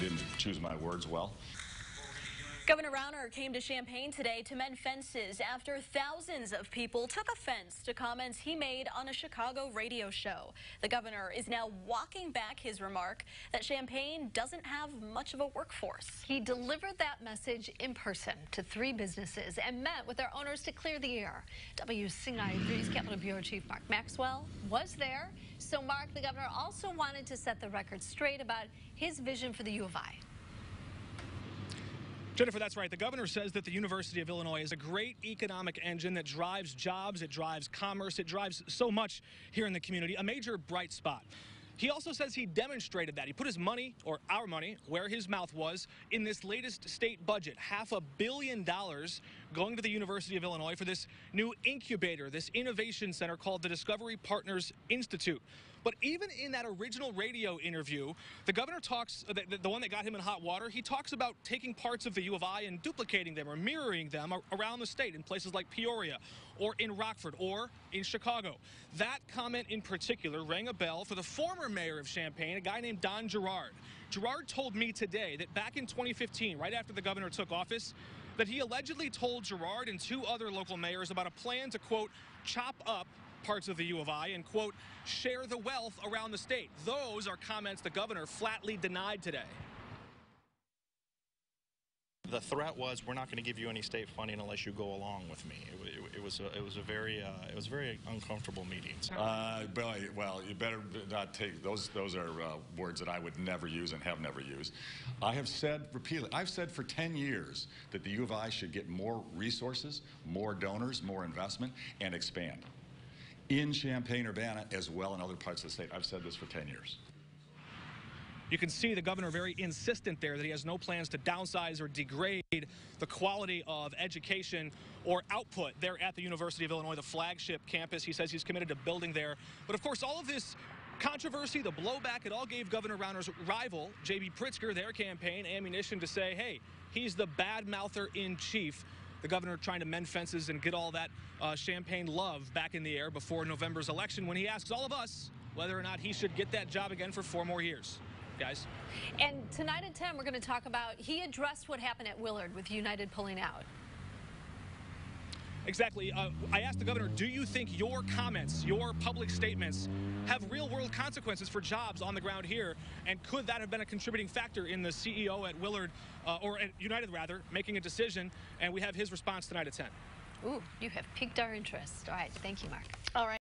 didn't choose my words well. Governor Rauner came to Champaign today to mend fences after thousands of people took offense to comments he made on a Chicago radio show. The governor is now walking back his remark that Champaign doesn't have much of a workforce. He delivered that message in person to 3 businesses and met with their owners to clear the air. WCNI3's Capitol Bureau Chief Mark Maxwell was there. So, Mark, the governor also wanted to set the record straight about his vision for the U of I. Jennifer, that's right. The governor says that the University of Illinois is a great economic engine that drives jobs, it drives commerce, it drives so much here in the community, a major bright spot. He also says he demonstrated that. He put his money, or our money, where his mouth was in this latest state budget. $500 million going to the University of Illinois for this new incubator, this innovation center called the Discovery Partners Institute. But even in that original radio interview, the governor talks, the one that got him in hot water, he talks about taking parts of the U of I and duplicating them or mirroring them around the state in places like Peoria or in Rockford or in Chicago. That comment in particular rang a bell for the former mayor of Champaign, a guy named Don Gerard. Gerard told me today that back in 2015, right after the governor took office, that he allegedly told Gerard and 2 other local mayors about a plan to, quote, chop up parts of the U of I and, quote, share the wealth around the state. Those are comments the governor flatly denied today. The threat was, we're not going to give you any state funding unless you go along with me. It was a very uncomfortable meeting. Billy, well, you better not take those. Those are words that I would never use and have never used. I have said repeatedly, I've said for 10 years that the U of I should get more resources, more donors, more investment, and expand in Champaign-Urbana as well in other parts of the state. I've said this for 10 years. You can see the governor very insistent there that he has no plans to downsize or degrade the quality of education or output there at the University of Illinois, the flagship campus. He says he's committed to building there. But, of course, all of this controversy, the blowback, it all gave Governor Rauner's rival, J.B. Pritzker, their campaign ammunition to say, hey, he's the bad mouther in chief. The governor trying to mend fences and get all that Champaign love back in the air before November's election when he asks all of us whether or not he should get that job again for 4 more years. Guys. And tonight at 10, we're going to talk about, he addressed what happened at Willard with United pulling out. Exactly. I asked the governor, do you think your comments, your public statements, have real-world consequences for jobs on the ground here? And could that have been a contributing factor in the CEO at Willard, or at United rather, making a decision? And we have his response tonight at 10. Ooh, you have piqued our interest. All right. Thank you, Mark. All right.